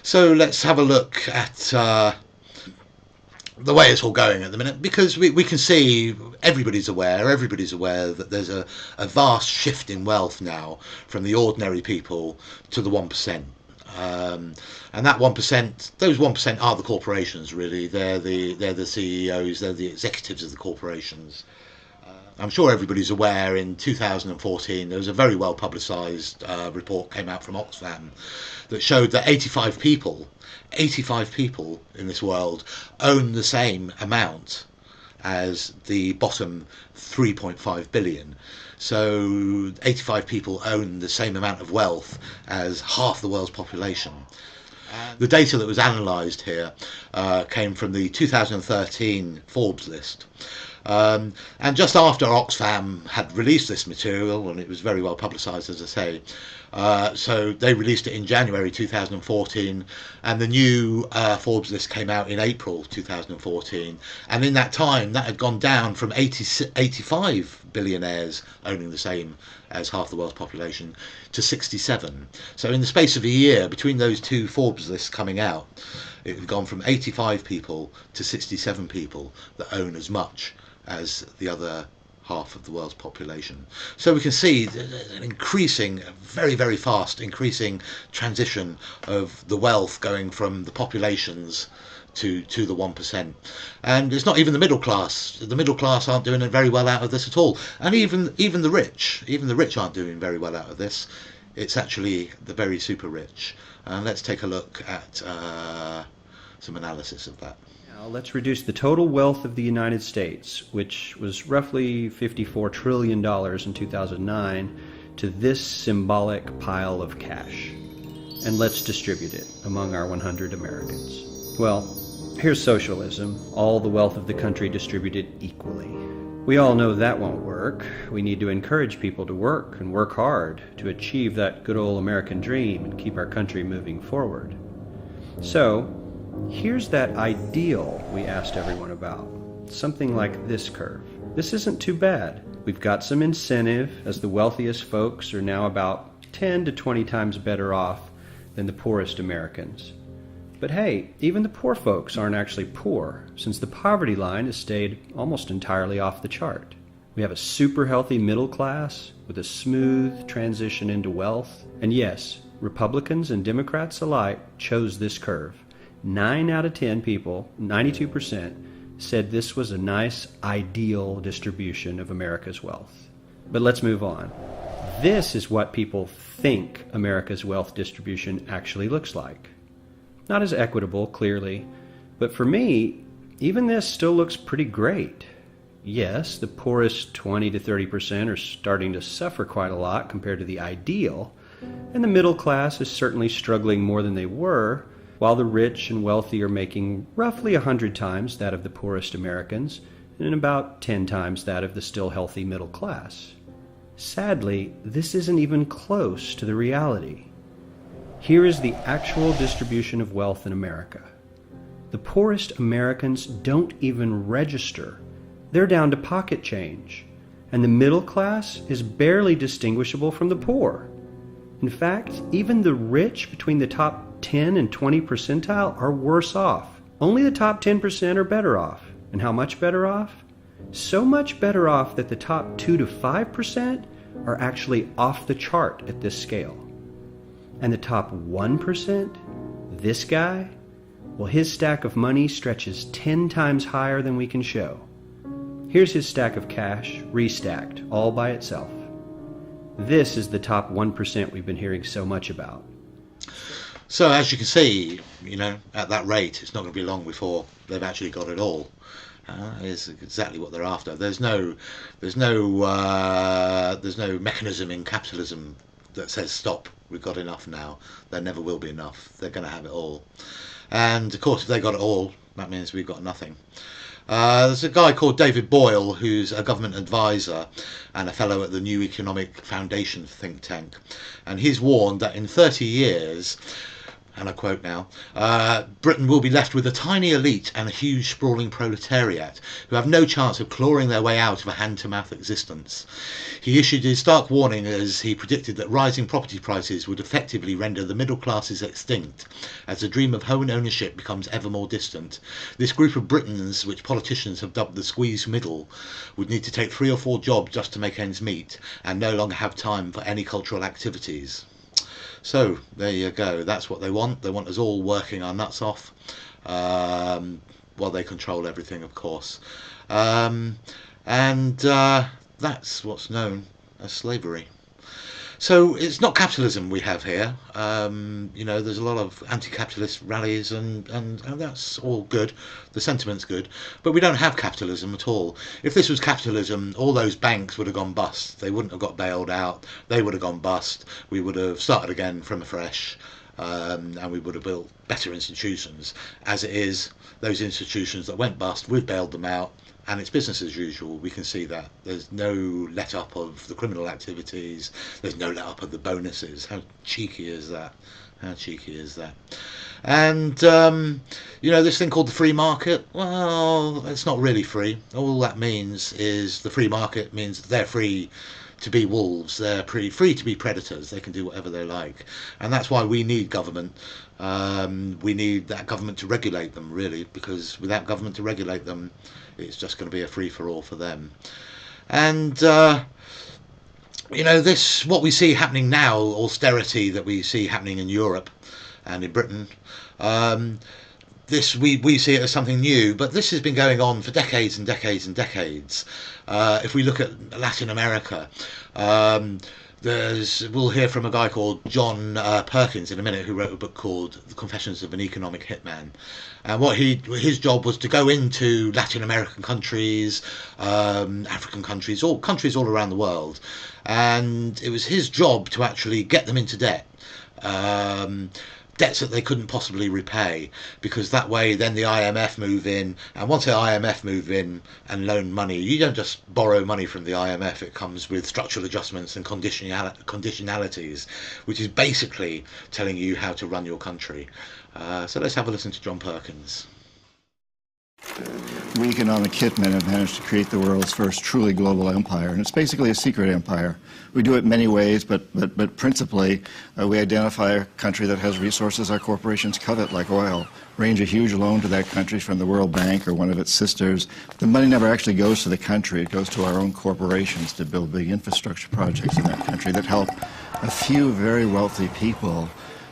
So let's have a look at the way it's all going at the minute, because we can see everybody's aware that there's a vast shift in wealth now from the ordinary people to the 1%. And that 1%, those 1% are the corporations, really. They're the CEOs, they're the executives of the corporations. I'm sure everybody's aware in 2014 there was a very well publicised report came out from Oxfam that showed that 85 people in this world own the same amount as the bottom 3.5 billion. So 85 people own the same amount of wealth as half the world's population. The data that was analysed here came from the 2013 Forbes list. And just after Oxfam had released this material, and it was very well publicised, as I say, so they released it in January 2014, and the new Forbes list came out in April 2014. And in that time, that had gone down from 85 billionaires owning the same as half the world's population to 67. So in the space of a year, between those two Forbes lists coming out, it had gone from 85 people to 67 people that own as much as the other half of the world's population. So we can see an increasing, very, very fast increasing transition of the wealth going from the populations to the 1%. And it's not even the middle class. The middle class aren't doing very well out of this at all. And even the rich aren't doing very well out of this. It's actually the very super rich. And let's take a look at some analysis of that. Now let's reduce the total wealth of the United States, which was roughly $54 trillion in 2009, to this symbolic pile of cash. And let's distribute it among our 100 Americans. Well, here's socialism, all the wealth of the country distributed equally. We all know that won't work. We need to encourage people to work and work hard to achieve that good old American dream and keep our country moving forward. So, here's that ideal we asked everyone about. Something like this curve. This isn't too bad. We've got some incentive, as the wealthiest folks are now about 10 to 20 times better off than the poorest Americans. But hey, even the poor folks aren't actually poor, since the poverty line has stayed almost entirely off the chart. We have a super healthy middle class with a smooth transition into wealth. And yes, Republicans and Democrats alike chose this curve. 9 out of 10 people, 92%, said this was a nice, ideal distribution of America's wealth. But let's move on. This is what people think America's wealth distribution actually looks like. Not as equitable, clearly, but for me, even this still looks pretty great. Yes, the poorest 20 to 30% are starting to suffer quite a lot compared to the ideal, and the middle class is certainly struggling more than they were, while the rich and wealthy are making roughly 100 times that of the poorest Americans, and about 10 times that of the still healthy middle class. Sadly, this isn't even close to the reality. Here is the actual distribution of wealth in America. The poorest Americans don't even register. They're down to pocket change, and the middle class is barely distinguishable from the poor. In fact, even the rich between the top 10 and 20 percentile are worse off. Only the top 10% are better off. And how much better off? So much better off that the top 2 to 5% are actually off the chart at this scale. And the top 1%, this guy, well, his stack of money stretches 10 times higher than we can show. Here's his stack of cash, restacked, all by itself. This is the top 1% we've been hearing so much about. So as you can see, at that rate, it's not going to be long before they've actually got it all. Is exactly what they're after. There's no mechanism in capitalism that says stop. We've got enough now. There never will be enough. They're going to have it all. And of course, if they got it all, that means we've got nothing. There's a guy called David Boyle who's a government advisor and a fellow at the New Economic Foundation think tank, and he's warned that in 30 years and I quote now, Britain will be left with a tiny elite and a huge sprawling proletariat who have no chance of clawing their way out of a hand-to-mouth existence. He issued his stark warning as he predicted that rising property prices would effectively render the middle classes extinct as the dream of home ownership becomes ever more distant. This group of Britons, which politicians have dubbed the squeezed middle, would need to take 3 or 4 jobs just to make ends meet and no longer have time for any cultural activities. So there you go. That's what they want. They want us all working our nuts off, while they control everything, of course. And that's what's known as slavery. So it's not capitalism we have here. There's a lot of anti-capitalist rallies, and that's all good. The sentiment's good, but we don't have capitalism at all. If this was capitalism, all those banks would have gone bust. They wouldn't have got bailed out. They would have gone bust. We would have started again from afresh, and we would have built better institutions. As it is, those institutions that went bust, we've bailed them out, and it's business as usual. We can see that there's no let up of the criminal activities, there's no let up of the bonuses. How cheeky is that? How cheeky is that? And this thing called the free market, well, it's not really free. All that means is the free market means they're free to be wolves, they're free to be predators, they can do whatever they like. And that's why we need government. We need that government to regulate them, really, because without government to regulate them, it's just going to be a free-for-all for them. And this, what we see happening now, austerity that we see happening in Europe and in Britain, this we see it as something new, but this has been going on for decades and decades and decades. If we look at Latin America, we'll hear from a guy called John Perkins in a minute, who wrote a book called The Confessions of an Economic Hitman. And his job was to go into Latin American countries, African countries, all countries all around the world, and it was his job to actually get them into debt. Debts that they couldn't possibly repay, because that way then the IMF move in, and once the IMF move in and loan money, you don't just borrow money from the IMF, it comes with structural adjustments and conditionalities, which is basically telling you how to run your country. So let's have a listen to John Perkins. We economic hitmen have managed to create the world's first truly global empire, and it's basically a secret empire. We do it many ways, but principally we identify a country that has resources our corporations covet, like oil, arrange a huge loan to that country from the World Bank or one of its sisters. The money never actually goes to the country, it goes to our own corporations to build big infrastructure projects in that country that help a few very wealthy people,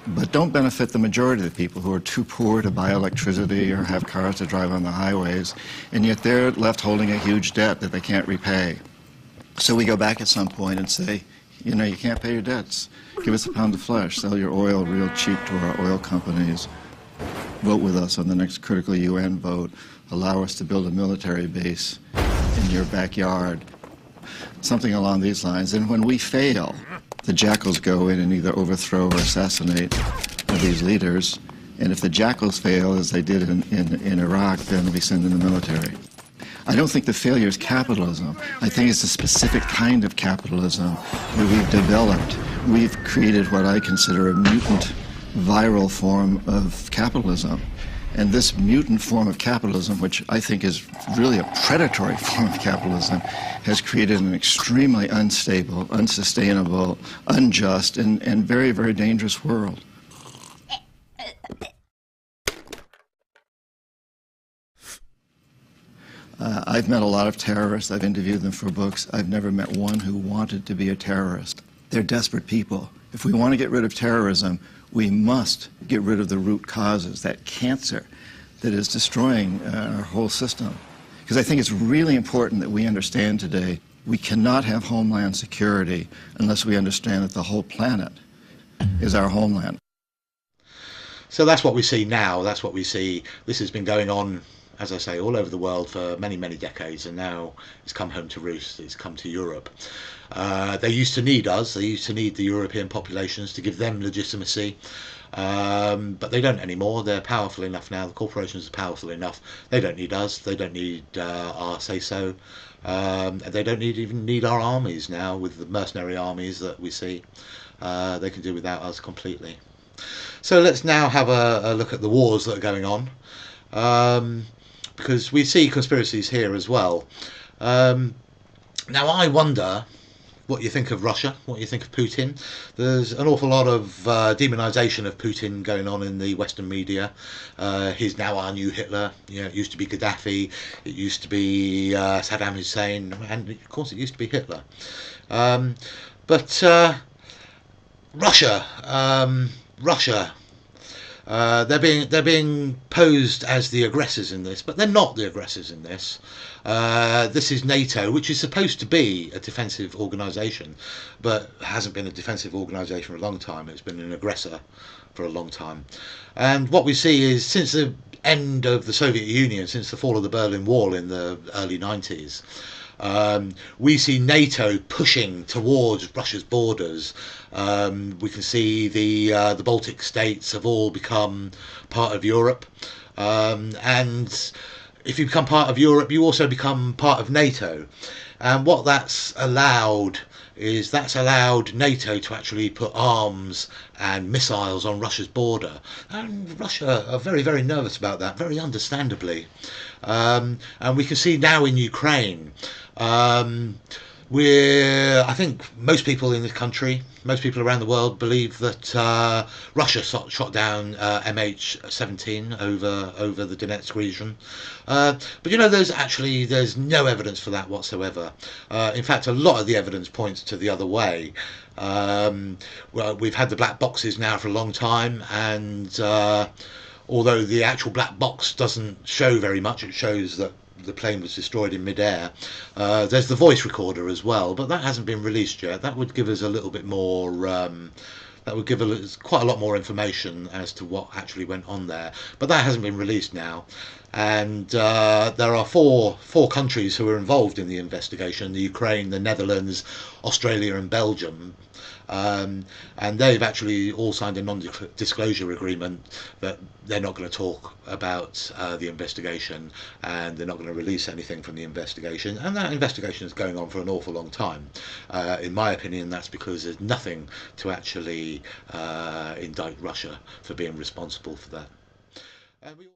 but don't benefit the majority of the people who are too poor to buy electricity or have cars to drive on the highways, and yet they're left holding a huge debt that they can't repay. So we go back at some point and say, you can't pay your debts. Give us a pound of flesh, sell your oil real cheap to our oil companies, vote with us on the next critical UN vote, allow us to build a military base in your backyard, something along these lines. And when we fail, the jackals go in and either overthrow or assassinate these leaders. And if the jackals fail, as they did in Iraq, then we send in the military. I don't think the failure is capitalism. I think it's a specific kind of capitalism that we've developed. We've created what I consider a mutant, viral form of capitalism. And this mutant form of capitalism, which I think is really a predatory form of capitalism, has created an extremely unstable, unsustainable, unjust, and very, very dangerous world. I've met a lot of terrorists. I've interviewed them for books. I've never met one who wanted to be a terrorist. They're desperate people. If we want to get rid of terrorism, we must get rid of the root causes, that cancer that is destroying our whole system. Because I think it's really important that we understand today we cannot have homeland security unless we understand that the whole planet is our homeland. So that's what we see now. That's what we see. This has been going on, as I say, all over the world for many, many decades, and now it's come home to roost. It's come to Europe. They used to need us. They used to need the European populations to give them legitimacy, but they don't anymore. They're powerful enough now. The corporations are powerful enough. They don't need us. They don't need our say-so. They don't even need our armies now, with the mercenary armies that we see. They can do without us completely. So let's now have a look at the wars that are going on, because we see conspiracies here as well. Um, Now I wonder what you think of Russia, what you think of Putin. There's an awful lot of demonization of Putin going on in the Western media. He's now our new Hitler. You know, it used to be Gaddafi, it used to be Saddam Hussein, and of course it used to be Hitler. Um, but Russia, Russia. They're being posed as the aggressors in this, but they're not the aggressors in this. This is NATO, which is supposed to be a defensive organisation, but hasn't been a defensive organisation for a long time. It's been an aggressor for a long time. And what we see is, since the end of the Soviet Union, since the fall of the Berlin Wall in the early 90s, we see NATO pushing towards Russia's borders. We can see the Baltic states have all become part of Europe, and if you become part of Europe, you also become part of NATO. And what that's allowed is that's allowed NATO to actually put arms and missiles on Russia's border. And Russia are very, very nervous about that, very understandably. And we can see now in Ukraine, I think most people in this country, most people around the world believe that Russia shot down MH17 over the Donetsk region. But you know, there's no evidence for that whatsoever. In fact, a lot of the evidence points to the other way. Well, we've had the black boxes now for a long time, and although the actual black box doesn't show very much, it shows that the plane was destroyed in midair. There's the voice recorder as well, but that hasn't been released yet. That would give us a little bit more. That would give us quite a lot more information as to what actually went on there. But that hasn't been released now, and there are four countries who are involved in the investigation: the Ukraine, the Netherlands, Australia, and Belgium. And they've actually all signed a non-disclosure agreement that they're not going to talk about the investigation, and they're not going to release anything from the investigation. And that investigation is going on for an awful long time. In my opinion, that's because there's nothing to actually indict Russia for being responsible for that.